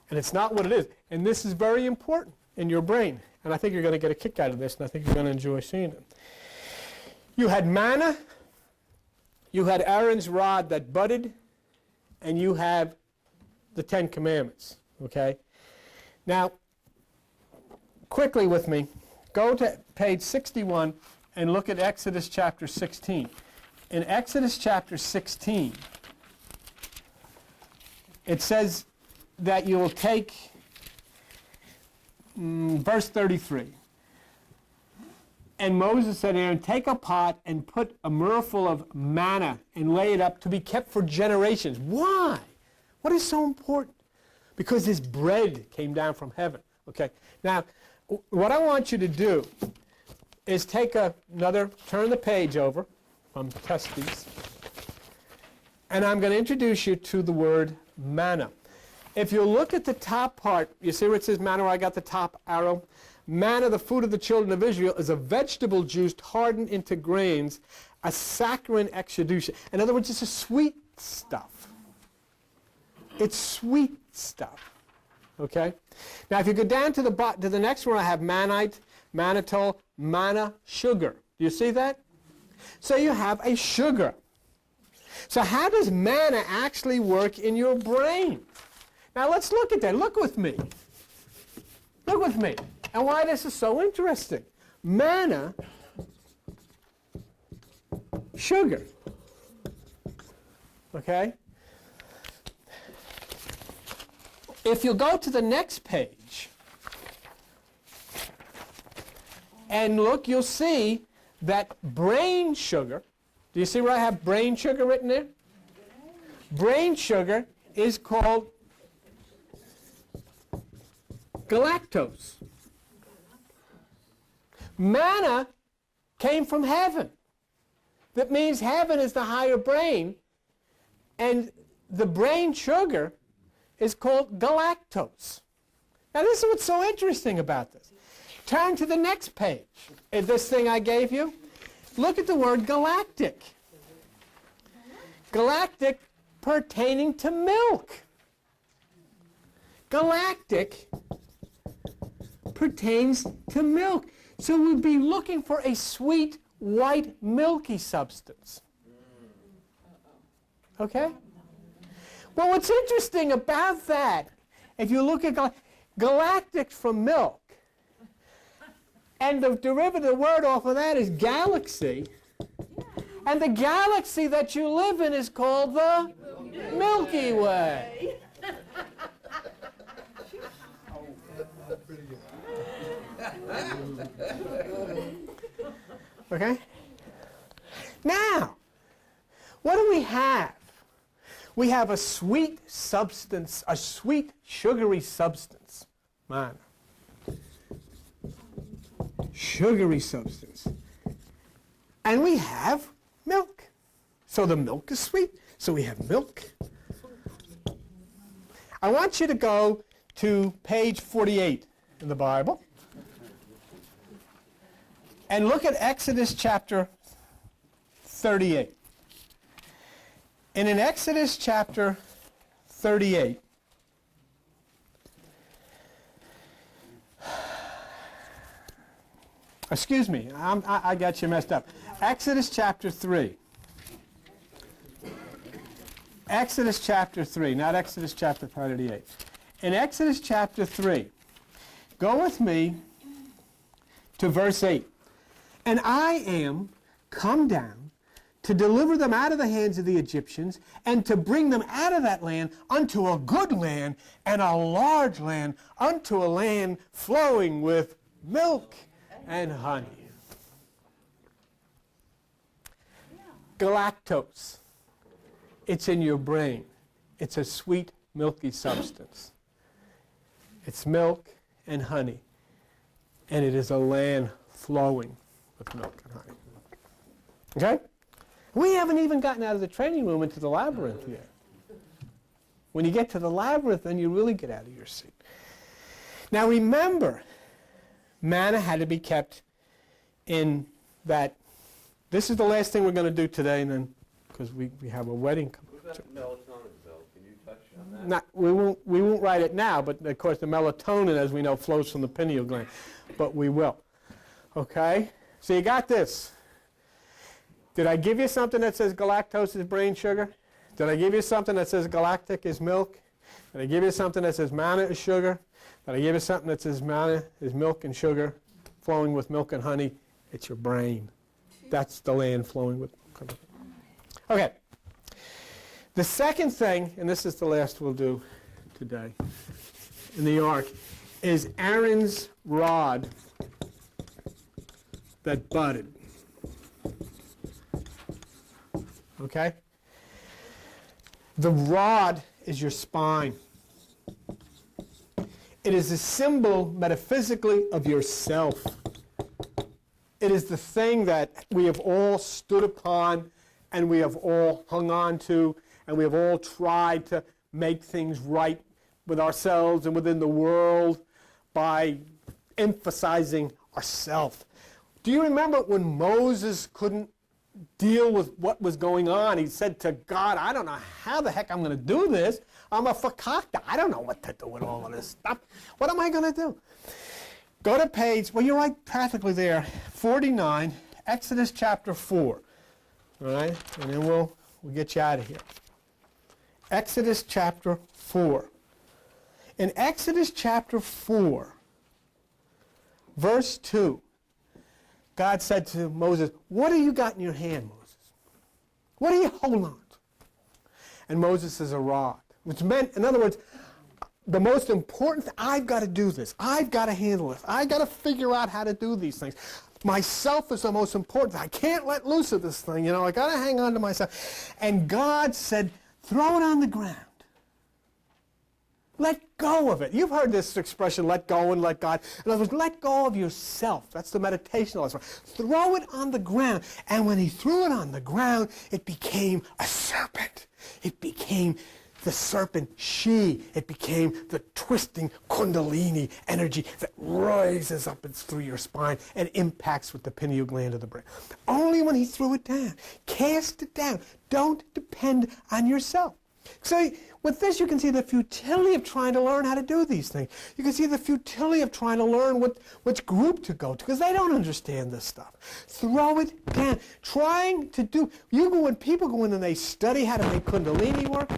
And it's not what it is. And this is very important in your brain. And I think you're going to get a kick out of this, and I think you're going to enjoy seeing it. You had manna you had Aaron's rod that budded, and you have the Ten Commandments, okay? Now, quickly with me, go to page 61 and look at Exodus chapter 16. In Exodus chapter 16, it says that you will take, verse 33, and Moses said to Aaron, take a pot and put a myrrh full of manna and lay it up to be kept for generations. Why? What is so important? Because this bread came down from heaven. Okay. Now, what I want you to do is take another, turn the page over from Testes, and I'm going to introduce you to the word manna. If you look at the top part, you see where it says manna, where I got the top arrow? Manna, the food of the children of Israel, is a vegetable juice hardened into grains, a saccharine exudation. In other words, it's a sweet stuff. It's sweet stuff. Okay? Now, if you go down to the next one, I have mannite, mannitol, manna, sugar. Do you see that? So you have a sugar. So how does manna actually work in your brain? Now let's look at that. Look with me. Look with me. And why this is so interesting. Manna, sugar. Okay? If you go to the next page and look, you'll see that brain sugar, do you see where I have brain sugar written there? Brain sugar is called galactose. Manna came from heaven. That means heaven is the higher brain, and the brain sugar is called galactose. Now this is what's so interesting about this. Turn to the next page. This thing I gave you. Look at the word galactic. Galactic pertaining to milk. Galactic pertains to milk. So we'd be looking for a sweet, white, milky substance. Okay? Well, what's interesting about that, if you look at galactic from milk, and the derivative word off of that is galaxy, and the galaxy that you live in is called the Milky Way. Okay? Now, what do we have? We have a sweet substance, a sweet sugary substance. Manna. Sugary substance. And we have milk. So the milk is sweet. So we have milk. I want you to go to page 48 in the Bible and look at Exodus chapter 38. And in Exodus chapter 38, excuse me, I got you messed up. Exodus chapter 3. Exodus chapter 3, not Exodus chapter 38. In Exodus chapter 3, go with me to verse 8. And I am come down to deliver them out of the hands of the Egyptians, and to bring them out of that land unto a good land, and a large land, unto a land flowing with milk and honey. Galactose. It's in your brain. It's a sweet, milky substance. It's milk and honey. And it is a land flowing with milk and honey. Okay? We haven't even gotten out of the training room into the labyrinth yet. When you get to the labyrinth, then you really get out of your seat. Now remember, manna had to be kept in that. This is the last thing we're going to do today, and then because we have a wedding coming. What about the melatonin, Bill? Can you touch on that? Not, we won't write it now, but of course the melatonin, as we know, flows from the pineal gland. But we will. Okay? So you got this. Did I give you something that says galactose is brain sugar? Did I give you something that says galactic is milk? Did I give you something that says manna is sugar? Did I give you something that says manna is milk and sugar flowing with milk and honey? It's your brain. That's the land flowing with milk and honey. Okay. The second thing, and this is the last we'll do today in the ark, is Aaron's rod that budded. Okay? The rod is your spine. It is a symbol, metaphysically, of yourself. It is the thing that we have all stood upon and we have all hung on to and we have all tried to make things right with ourselves and within the world by emphasizing ourself. Do you remember when Moses couldn't deal with what was going on? He said to God, I don't know how the heck I'm going to do this. I'm a fakakta. I don't know what to do with all of this stuff. What am I going to do? Go to page, well, you're right practically there, 49, Exodus chapter 4. All right? And then we'll get you out of here. Exodus chapter 4. In Exodus chapter 4, verse 2, God said to Moses, what do you got in your hand, Moses? What are you holding on to? And Moses says, a rod. Which meant, in other words, the most important thing, I've got to do this. I've got to handle this. I've got to figure out how to do these things. Myself is the most important thing. I can't let loose of this thing. You know, I got to hang on to myself. And God said, throw it on the ground. Let go of it. You've heard this expression, let go and let God. In other words, let go of yourself. That's the meditational lesson. Throw it on the ground. And when he threw it on the ground, it became a serpent. It became the serpent she. It became the twisting kundalini energy that rises up and through your spine and impacts with the pineal gland of the brain. Only when he threw it down. Cast it down. Don't depend on yourself. So with this, you can see the futility of trying to learn how to do these things. You can see the futility of trying to learn which group to go to, because they don't understand this stuff. Throw it down. Trying to do, when people go in and they study how to make kundalini work,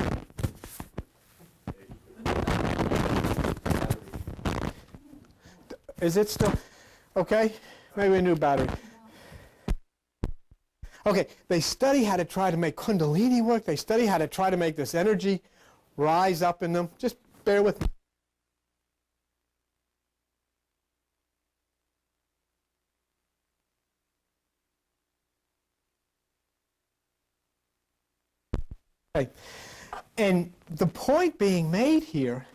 is it still, okay? Maybe a new battery. Okay, they study how to try to make kundalini work. They study how to try to make this energy rise up in them. Just bear with me. Okay. And the point being made here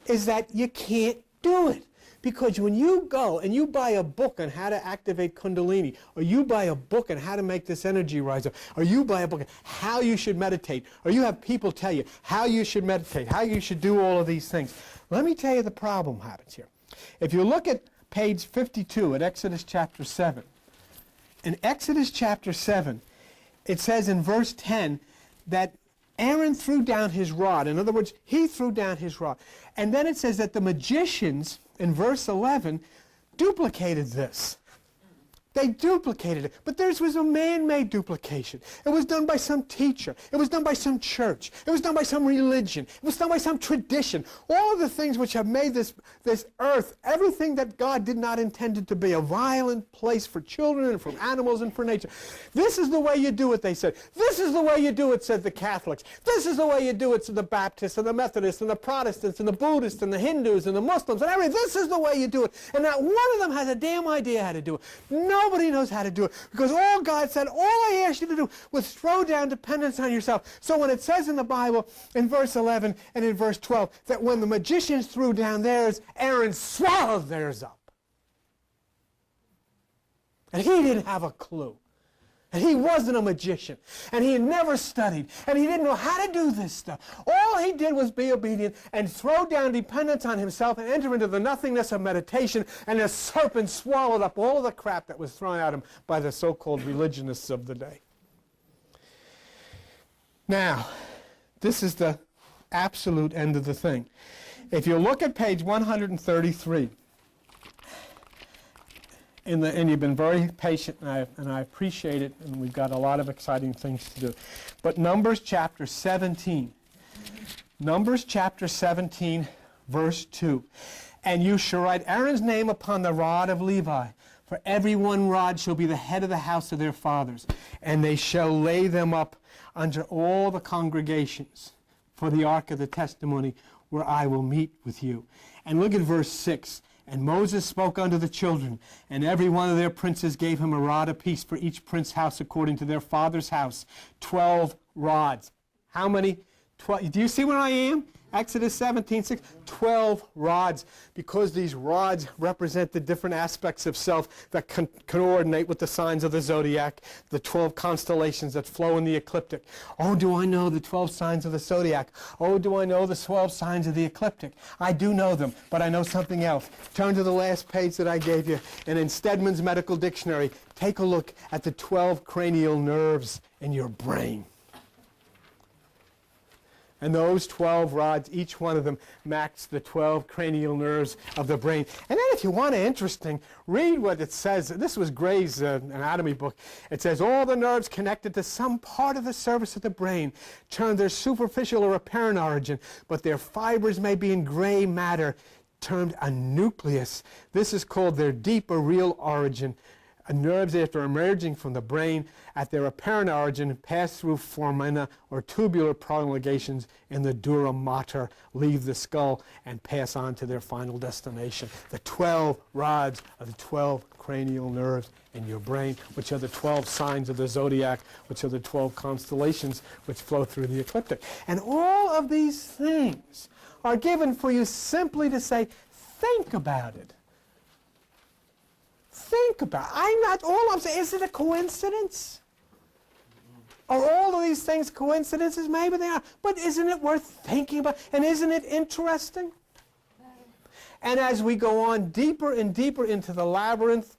is that you can't do it. Because when you go and you buy a book on how to activate Kundalini, or you buy a book on how to make this energy rise up, or you buy a book on how you should meditate, or you have people tell you how you should meditate, how you should do all of these things, let me tell you the problem happens here. If you look at page 52 at Exodus chapter 7, in Exodus chapter 7, it says in verse 10 that Aaron threw down his rod. In other words, he threw down his rod. And then it says that the magicians, in verse 11, duplicated this. They duplicated it. But theirs was a man-made duplication. It was done by some teacher. It was done by some church. It was done by some religion. It was done by some tradition. All of the things which have made this earth, everything that God did not intend it to be, a violent place for children and for animals and for nature. This is the way you do it, they said. This is the way you do it, said the Catholics. This is the way you do it, said the Baptists and the Methodists and the Protestants and the Buddhists and the Hindus and the Muslims and everything. This is the way you do it. And not one of them has a damn idea how to do it. Nobody knows how to do it, because all God said, all I asked you to do was throw down dependence on yourself. So when it says in the Bible, in verse 11 and in verse 12, that when the magicians threw down theirs, Aaron swallowed theirs up. And he didn't have a clue. And he wasn't a magician. And he had never studied. And he didn't know how to do this stuff. All he did was be obedient and throw down dependence on himself and enter into the nothingness of meditation. And the serpent swallowed up all of the crap that was thrown at him by the so-called religionists of the day. Now, this is the absolute end of the thing. If you look at page 133, and you've been very patient, and I appreciate it, and we've got a lot of exciting things to do. But Numbers chapter 17. Numbers chapter 17, verse 2. And you shall write Aaron's name upon the rod of Levi, for every one rod shall be the head of the house of their fathers, and they shall lay them up under all the congregations for the ark of the testimony, where I will meet with you. And look at verse 6. And Moses spoke unto the children, and every one of their princes gave him a rod apiece for each prince's house according to their father's house. 12 rods. How many? 12. Do you see where I am? Exodus 17:6. 12 rods, because these rods represent the different aspects of self that coordinate with the signs of the zodiac, the 12 constellations that flow in the ecliptic. Oh, do I know the 12 signs of the zodiac? Oh, do I know the 12 signs of the ecliptic? I do know them, but I know something else. Turn to the last page that I gave you, and in Stedman's Medical Dictionary, take a look at the 12 cranial nerves in your brain. And those 12 rods, each one of them match the 12 cranial nerves of the brain. And then if you want it interesting, read what it says. This was Gray's anatomy book. It says, all the nerves connected to some part of the surface of the brain turn their superficial or apparent origin, but their fibers may be in gray matter, termed a nucleus. This is called their deep or real origin. Nerves, after emerging from the brain at their apparent origin, pass through foramina or tubular prolongations in the dura mater, leave the skull, and pass on to their final destination. The 12 rods are the 12 cranial nerves in your brain, which are the 12 signs of the zodiac, which are the 12 constellations which flow through the ecliptic. And all of these things are given for you simply to say, think about it. Think about it. All I'm saying, is it a coincidence? Are all of these things coincidences? Maybe they are. But isn't it worth thinking about? And isn't it interesting? And as we go on deeper and deeper into the labyrinth,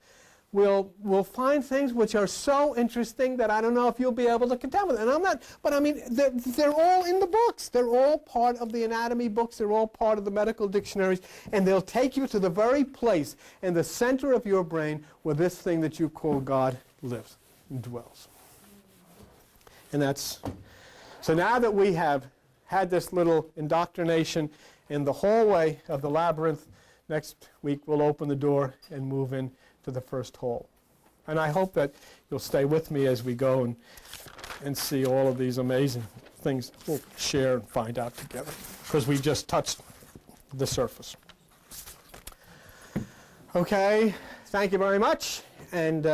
we'll find things which are so interesting that I don't know if you'll be able to contend with it. And I'm not, but I mean, they're all in the books. They're all part of the anatomy books. They're all part of the medical dictionaries. And they'll take you to the very place in the center of your brain where this thing that you call God lives and dwells. And that's, so now that we have had this little indoctrination in the hallway of the labyrinth, next week we'll open the door and move in to the first hall. And I hope that you'll stay with me as we go and see all of these amazing things we'll share and find out together, because we just touched the surface. Okay, thank you very much, and